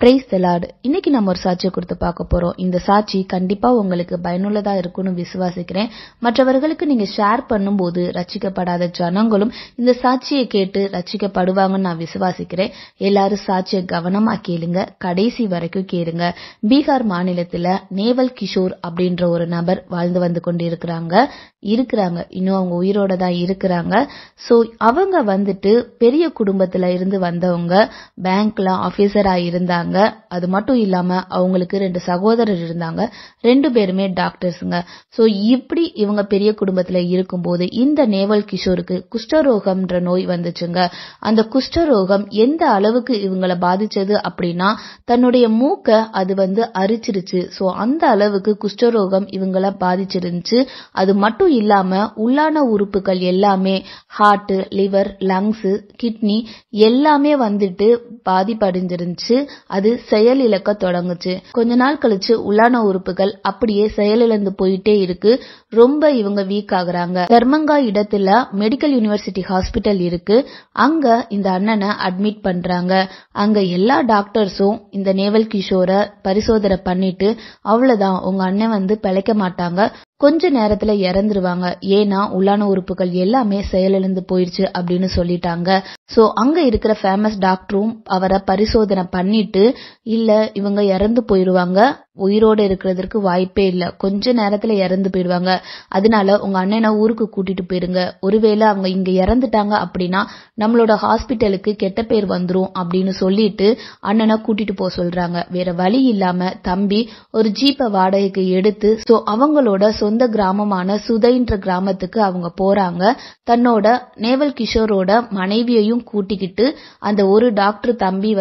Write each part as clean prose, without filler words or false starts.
Praise the Lord. இன்னைக்கு நம்ம ஒரு சாட்சியை கொடுத்து பார்க்க போறோம். இந்த சாட்சி கண்டிப்பா உங்களுக்கு பயனுள்ளதா இருக்கும்னு விசுவாசிக்கிறேன். மற்றவர்களுக்கு நீங்க ஷேர் பண்ணும்போது ரட்சிக்கப்படாத ஜனங்களும் இந்த சாட்சியை கேட்டு ரட்சிக்கப்படுவாங்கன்னு நான் விசுவாசிக்கிறேன். எல்லாரும் சாட்சியை கவனமா கேளுங்க, கடைசி வரைக்கும் கேளுங்க. பீகார் மாநிலத்துல நேவல் கிஷோர் அப்படின்ற ஒரு நபர் வாழ்ந்து வந்து கொண்டு இருக்கிறாங்க. இன்னும் அவங்க உயிரோட தான் இருக்கிறாங்க. சோ அவங்க வந்துட்டு பெரிய குடும்பத்துல இருந்து வந்தவங்க, பேங்க்ல ஆபீசரா இருந்தாங்க. அது மட்டும் இல்லாம அவங்களுக்கு 2 சகோதரர் இருந்தாங்க. 2 பேருமே டாக்டர்ஸ்ங்க. சோ இப்படி இவங்க பெரிய குடும்பத்துல இருக்கும்போது இந்த நேவல் கிஷோருக்கு குஷ்டரோகம்ன்ற நோய் வந்துச்சுங்க. அந்த குஷ்டரோகம் எந்த அளவுக்கு இவங்களை பாதிச்சது அப்படின்னா தன்னுடைய மூக்க அது அரிச்சிருச்சு. சோ அந்த அளவுக்கு குஷ்டரோகம் இவங்களை பாதிச்சிருந்துச்சு. அது மட்டும் இல்லாம உள்ளான உறுப்புகள் எல்லாமே ஹார்ட், லிவர், லங்ஸ், கிட்னி எல்லாமே பாதிப்படைஞ்சிருந்துச்சு. அது செயலிழக்க தொடங்குச்சு. கொஞ்ச நாள் கழிச்சு உள்ளான உறுப்புகள் அப்படியே செயலிழந்து போயிட்டே இருக்கு. ரொம்ப இவங்க வீக் ஆகுறாங்க. தர்மங்கா இடத்துல மெடிக்கல் யூனிவர்சிட்டி ஹாஸ்பிட்டல் இருக்கு. அங்க இந்த அண்ணனை அட்மிட் பண்றாங்க. அங்க எல்லா டாக்டர்ஸும் இந்த நேவல் கிஷோரை பரிசோதனை பண்ணிட்டு அவ்வளவுதான், உங்க அண்ணன் பிழைக்க மாட்டாங்க, கொஞ்ச நேரத்துல இறந்துருவாங்க, ஏன்னா உள்ளான உறுப்புகள் எல்லாமே செயலிழந்து போயிருச்சு அப்படின்னு சொல்லிட்டாங்க. சோ அங்க இருக்கிற ஃபேமஸ் டாக்டரும் அவரை பரிசோதனை பண்ணிட்டு இல்ல இவங்க இறந்து போயிருவாங்க, உயிரோட இருக்கிறதுக்கு வாய்ப்பே இல்ல, கொஞ்ச நேரத்துல இறந்து போயிடுவாங்க, அதனால உங்க அண்ணனை ஊருக்கு கூட்டிட்டு போயிருங்க, ஒருவேளை அவங்க இங்க இறந்துட்டாங்க அப்படின்னா நம்மளோட ஹாஸ்பிட்டலுக்கு கெட்ட பேர் வந்துரும் அப்படின்னு சொல்லிட்டு அண்ணனை கூட்டிட்டு போக சொல்றாங்க. வேற வழி இல்லாம தம்பி ஒரு ஜீப்பை வாடகைக்கு எடுத்து அவங்களோட சொந்த கிராமமான சுதைன்ற கிராமத்துக்கு அவங்க போறாங்க. தன்னோட நேவல் கிஷோரோட மனைவியையும் கூட்டிக்கிட்டு அந்த ஒரு டாக்டர் தம்பி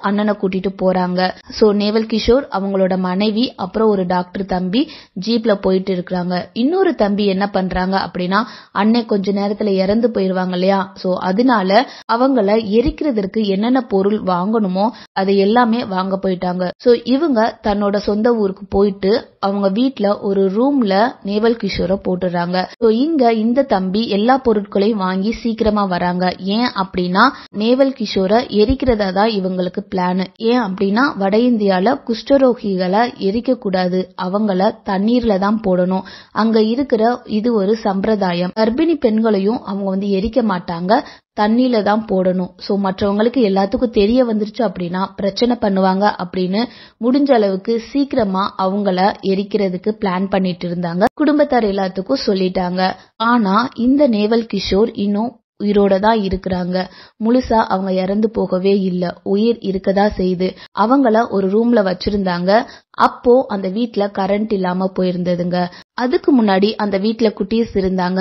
அண்ணனை கூட்டிட்டு போறாங்க. சோ நேவல் கிஷோர், அவங்களோட மனைவி, அப்புறம் ஒரு டாக்டர் தம்பி ஜீப்ல போயிட்டு இருக்காங்க. இன்னொரு தம்பி என்ன பண்றாங்க அப்படின்னா அண்ணன் கொஞ்ச நேரத்துல இறந்து போயிருவாங்க இல்லையா, சோ அதனால அவங்கள எரிக்கிறதுக்கு என்னென்ன பொருள் வாங்கணுமோ அதை எல்லாமே வாங்க போயிட்டாங்க. சோ இவங்க தன்னோட சொந்த ஊருக்கு போயிட்டு அவங்க வீட்ல ஒரு ரூம்ல நேவல் கிஷோரை போட்டுறாங்க. சோ இங்க இந்த தம்பி எல்லா பொருட்களையும் வாங்கி சீக்கிரமா வராங்க. ஏன் அப்படின்னா நேவல் கிஷோரை எரிக்கிறதா தான் இவங்களுக்கு பிளான். ஏன் அப்படின்னா வட இந்தியால குஷ்டரோகிகளை எரிக்க கூடாது, அவங்கள தண்ணீர்ல தான் போடணும். அங்க இருக்கிற இது ஒரு சம்பிரதாயம். கர்ப்பிணி பெண்களையும் அவங்க எரிக்க மாட்டாங்க, தண்ணியில தான் போடணும். சோ மற்றவங்களுக்கு எல்லாத்துக்கும் தெரிய வந்துருச்சு அப்படின்னா பிரச்சனை பண்ணுவாங்க அப்படின்னு முடிஞ்ச அளவுக்கு சீக்கிரமா அவங்கள எரிக்கிறதுக்கு பிளான் பண்ணிட்டு இருந்தாங்க. குடும்பத்தார் எல்லாத்துக்கும் சொல்லிட்டாங்க. ஆனா இந்த நேவல் கிஷோர் இன்னும் உயிரோட தான் இருக்கிறாங்க. முழுசா அவங்க இறந்து போகவே இல்ல, உயிர் இருக்கதா செய்து. அவங்கள ஒரு ரூம்ல வச்சிருந்தாங்க. அப்போ அந்த வீட்ல கரண்ட் இல்லாம போயிருந்ததுங்க. அதுக்கு முன்னாடி அந்த வீட்ல குட்டீஸ் இருந்தாங்க.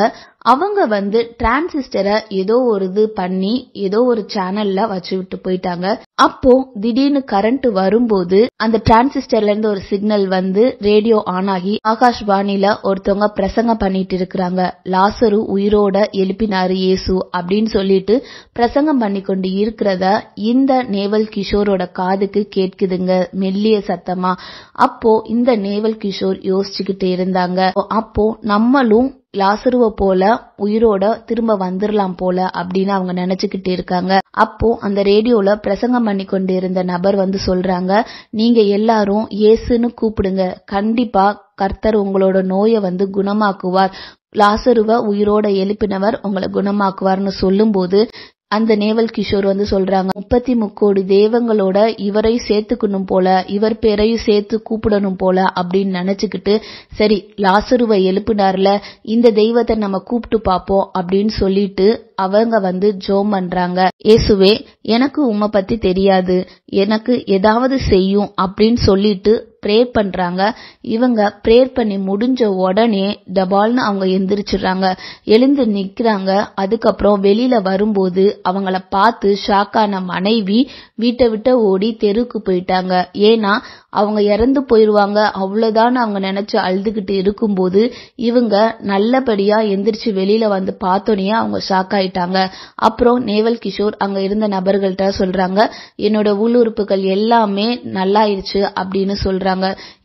அவங்க டிரான்சிஸ்டரை ஏதோ ஒரு இது பண்ணி ஏதோ ஒரு சேனல்ல வச்சு விட்டு போயிட்டாங்க. அப்போ திடீர்னு கரண்ட் வரும்போது அந்த டிரான்சிஸ்டர்ல இருந்து ஒரு சிக்னல் ரேடியோ ஆன் ஆகி ஆகாஷ்வாணில ஒருத்தவங்க பிரசங்கம் பண்ணிட்டு இருக்கிறாங்க. லாசரு உயிரோட எழுப்பினாரு இயேசு அப்படின்னு சொல்லிட்டு பிரசங்கம் பண்ணி கொண்டு இருக்கிறத இந்த நேவல் கிஷோரோட காதுக்கு கேட்குதுங்க, மெல்லிய சத்தமா. அப்போ இந்த நேவல் கிஷோர் யோசிச்சுக்கிட்டே இருந்தாங்க, அப்போ நம்மளும் லாசருவ போல உயிரோட திரும்ப வந்துடலாம் போல அப்படின்னு அவங்க நினைச்சுக்கிட்டு இருக்காங்க. அப்போ அந்த ரேடியோல பிரசங்கம் பண்ணி கொண்டு இருந்த நபர் சொல்றாங்க, நீங்க எல்லாரும் இயேசுன்னு கூப்பிடுங்க, கண்டிப்பா கர்த்தர் உங்களோட நோயை குணமாக்குவார், லாசருவ உயிரோட எழுப்பினவர் உங்களை குணமாக்குவார்னு சொல்லும் போது அந்த நேவல் கிஷோர் சொல்றாங்க, 33 கோடி தெய்வங்களோட இவரை சேர்த்துக்கணும் போல, இவர் பேரையும் சேர்த்து கூப்பிடணும் போல அப்படின்னு நினைச்சுக்கிட்டு, சரி லாசருவை எழுப்பினார்ல, இந்த தெய்வத்தை நம்ம கூப்பிட்டு பாப்போம் அப்படின்னு சொல்லிட்டு அவங்க ஜோம் பண்றாங்க. இயேசுவே, எனக்கு உம்மை பத்தி தெரியாது, எனக்கு ஏதாவது செய்யும் அப்படின்னு சொல்லிட்டு பிரேயர் பண்றாங்க. இவங்க பிரேயர் பண்ணி முடிஞ்ச உடனே டபால்னு அவங்க எந்திரிச்சிடுறாங்க, எழுந்து நிக்கிறாங்க. அதுக்கப்புறம் வெளியில வரும்போது அவங்கள பார்த்து ஷாக்கான மனைவி வீட்டை விட்டு ஓடி தெருவுக்கு போயிட்டாங்க. ஏன்னா அவங்க இறந்து போயிருவாங்க அவ்வளவுதான் அவங்க நினைச்சு அழுதுகிட்டு இருக்கும்போது இவங்க நல்லபடியா எந்திரிச்சு வெளியில பார்த்தோன்னே அவங்க ஷாக் ஆயிட்டாங்க. அப்புறம் நேவல் கிஷோர் அங்க இருந்த நபர்கள்ட்ட சொல்றாங்க, என்னோட உள்ளுறுப்புகள் எல்லாமே நல்லாயிருச்சு அப்படின்னு சொல்றாங்க.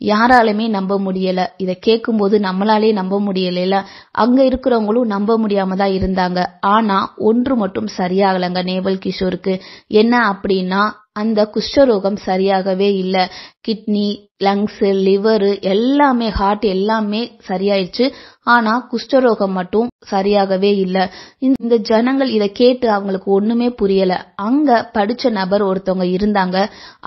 யாராலுமே நம்ப முடியல. இத கேட்கும் போது நம்மளாலே நம்ப முடியல. அங்க இருக்கிறவங்களும் நம்ப முடியாம தான் இருந்தாங்க. ஆனா ஒன்று மட்டும் சரியாகலங்க நேவல் கிஷோருக்கு. என்ன அப்படின்னா அந்த குஷ்டரோகம் சரியாகவே இல்ல. கிட்னி, லங்ஸ், லிவர் எல்லாமே, ஹார்ட் எல்லாமே சரியாயிருச்சு. ஆனா குஷ்டரோகம் மட்டும் சரியாகவே இல்ல. இந்த ஜனங்கள் இத கேட்டு அவங்களுக்கு ஒண்ணுமே புரியல. அங்க படிச்ச நபர் ஒருத்தவங்க இருந்தாங்க.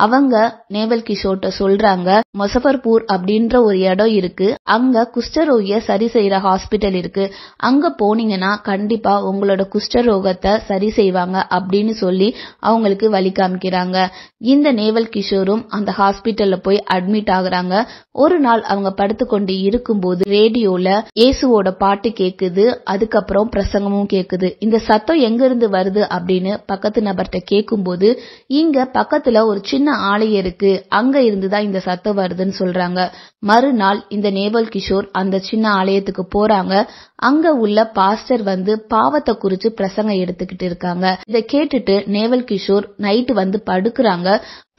அவங்க நேவல் கிஷோர்ட்ட சொல்றாங்க, முசஃபர்பூர் அப்படின்ற ஒரு இடம் இருக்கு, அங்க குஷ்டரோகிய சரி செய்யற ஹாஸ்பிட்டல் இருக்கு, அங்க போனீங்கன்னா கண்டிப்பா உங்களோட குஷ்டரோகத்தை சரி செய்வாங்க அப்படின்னு சொல்லி அவங்களுக்கு வழி காமிக்கிறாங்க. இந்த நேவல் கிஷோரும் அந்த ஹாஸ்பிட்டல்ல போய் அட்மிட் ஆகுறாங்க. ஒரு நாள் அவங்க படுத்துக்கொண்டு இருக்கும்போது ரேடியோல இயேசுவோட பாட்டு கேக்குது, அதுக்கப்புறம் பிரசங்கமும் கேக்குது. இந்த சத்தம் எங்க இருந்து வருது அப்படின்னு பக்கத்து நபர்கிட்ட கேக்கும்போது, இங்க பக்கத்துல ஒரு சின்ன ஆலயம் இருக்கு, அங்க இருந்துதான் இந்த சத்தம் வருதுன்னு சொல்றாங்க. மறுநாள் இந்த நேவல் கிஷோர் அந்த சின்ன ஆலயத்துக்கு போறாங்க. அங்க உள்ள பாஸ்டர் பாவத்தை குறிச்சு பிரசங்கம் எடுத்துக்கிட்டு இருக்காங்க. இத கேட்டுட்டு நேவல் கிஷோர் நைட்டு படுக்குறாங்க.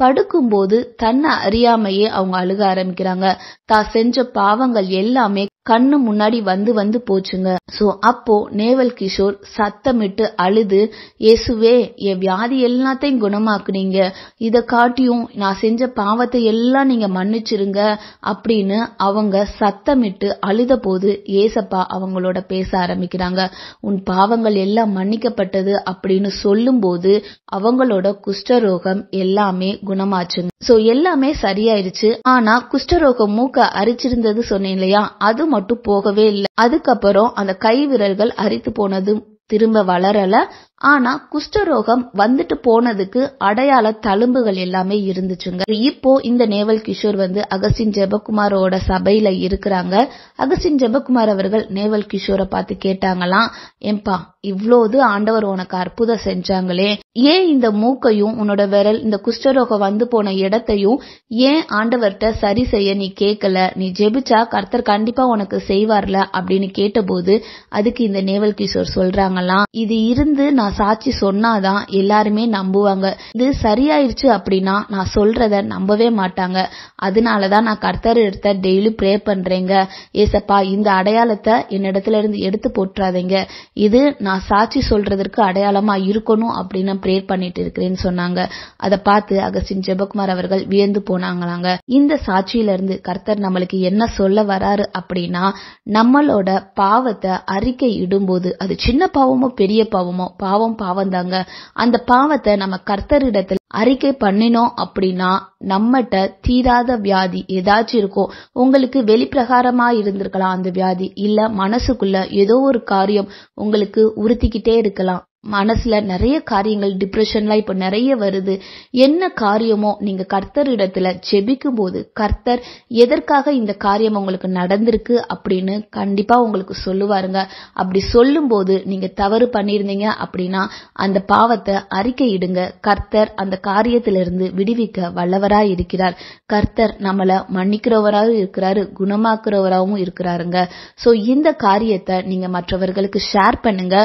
படுக்கும்போது தன்னை அறியாமையே அவங்க அழுக ஆரம்பிக்கிறாங்க. தான் செஞ்ச பாவங்கள் எல்லாமே கண்ணு முன்னாடி வந்து போச்சுங்க. சோ அப்போ நேவல் கிஷோர் சத்தமிட்டு அழுது, இயேசுவே என் வியாதி எல்லாத்தையும் குணமாக்குனீங்க, இத காட்டியும் நான் செஞ்ச பாவத்தை எல்லாம் நீங்க மன்னிச்சிருங்க அப்படின்னு அவங்க சத்தமிட்டு அழுத போது ஏசப்பா அவங்களோட பேச ஆரம்பிக்கிறாங்க. உன் பாவங்கள் எல்லாம் மன்னிக்கப்பட்டது அப்படின்னு சொல்லும் போது அவங்களோட குஷ்டரோகம் எல்லாமே குணமாச்சுங்க. சோ எல்லாமே சரியாயிருச்சு. ஆனா குஷ்டரோகம் மூக்க அரிச்சிருந்தது சொன்னேன் இல்லையா, அது மட்டும் போகவே இல்லை. அதுக்கப்புறம் அந்த கை விரல்கள் அரித்து போனது திரும்ப வளரல. ஆனா குஷ்டரோகம் வந்துட்டு போனதுக்கு அடையாள தழும்புகள் எல்லாமே இருந்துச்சுங்க. இப்போ இந்த நேவல் கிஷோர் அகஸ்டின் ஜெபக்குமாரோட சபையில இருக்கிறாங்க. அகஸ்டின் ஜெபக்குமார் அவர்கள் நேவல் கிஷோரை பார்த்து கேட்டாங்களாம், ஏம்பா இவ்வளவு ஆண்டவர் உனக்கு அற்புதம் செஞ்சாங்களே, ஏன் இந்த மூக்கையும் உன்னோட விரல் இந்த குஷ்டரோகம் போன இடத்தையும் ஏன் ஆண்டவர்கிட்ட சரி செய்ய நீ கேட்கல, நீ ஜெபிச்சா கர்த்தர் கண்டிப்பா உனக்கு செய்வார்ல அப்படின்னு கேட்டபோது அதுக்கு இந்த நேவல் கிஷோர் சொல்றாங்களாம், இது இருந்து நான் சாட்சி சொன்னாதான் எல்லாருமே நம்புவாங்க, இது சரியாயிருச்சு அப்படின்னா நான் சொல்றத நம்பவே மாட்டாங்க, அதனாலதான் நான் கர்த்தர் எடுத்த டெய்லி ப்ரே பண்றேங்க, ஏசப்பா இந்த அடையாளத்தை என்னிடத்துல இருந்து எடுத்து போட்டுறாதீங்க, இது நான் சாட்சி சொல்றதற்கு அடையாளமா இருக்கணும் அப்படின்னு ப்ரே பண்ணிட்டு இருக்கிறேன்னு சொன்னாங்க. அதை பார்த்து அகஸ்டின் ஜெபக்குமார் அவர்கள் வியந்து போனாங்களாங்க. இந்த சாட்சியில இருந்து கர்த்தர் நம்மளுக்கு என்ன சொல்ல வராரு அப்படின்னா, நம்மளோட பாவத்தை அறிக்கை இடும்போது அது சின்ன பாவமோ பெரிய பாவமோ, பாவம் தாங்க, அந்த பாவத்தை நம்ம கர்த்தரிடத்துல அறிக்கை பண்ணினோம் அப்படின்னா நம்மகிட்ட தீராத வியாதி ஏதாச்சும் இருக்கும். உங்களுக்கு வெளிப்பிரகாரமா இருந்திருக்கலாம் அந்த வியாதி, இல்ல மனசுக்குள்ள ஏதோ ஒரு காரியம் உங்களுக்கு உறுத்திக்கிட்டே இருக்கலாம். மனசுல நிறைய காரியங்கள், டிப்ரெஷன்லாம் இப்ப நிறைய வருது. என்ன காரியமோ நீங்க கர்த்தரிடத்துல ஜெபிக்கும் போது கர்த்தர் எதற்காக இந்த காரியம் உங்களுக்கு நடந்திருக்கு அப்படின்னு கண்டிப்பா உங்களுக்கு சொல்லுவாருங்க. அப்படி சொல்லும் போது நீங்க தவறு பண்ணிருந்தீங்க அப்படின்னா அந்த பாவத்தை அறிக்கையிடுங்க. கர்த்தர் அந்த காரியத்திலிருந்து விடுவிக்க வல்லவராய் இருக்கிறார். கர்த்தர் நம்மள மன்னிக்கிறவராகவும் இருக்கிறாரு, குணமாக்குறவராகவும் இருக்கிறாருங்க. சோ இந்த காரியத்தை நீங்க மற்றவர்களுக்கு ஷேர் பண்ணுங்க.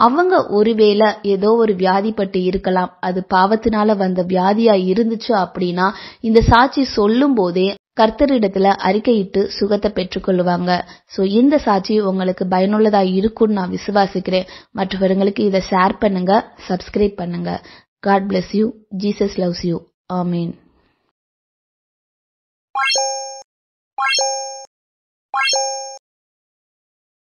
அவங்க ஒருவேளை ஏதோ ஒரு வியாதிப்பட்டு இருக்கலாம், அது பாவத்தினால வந்த வியாதியா இருந்துச்சு அப்படின்னா இந்த சாட்சி சொல்லும் போதே கர்த்தரிடத்துல அறிக்கையிட்டு சுகத்தை பெற்றுக்கொள்ளுவாங்க. சோ இந்த சாட்சி உங்களுக்கு பயனுள்ளதா இருக்கும்னு நான் விசுவாசிக்கிறேன். மற்றவர்களுக்கு இதை ஷேர் பண்ணுங்க, சப்ஸ்கிரைப் பண்ணுங்க. God bless you. Jesus loves you. Amen.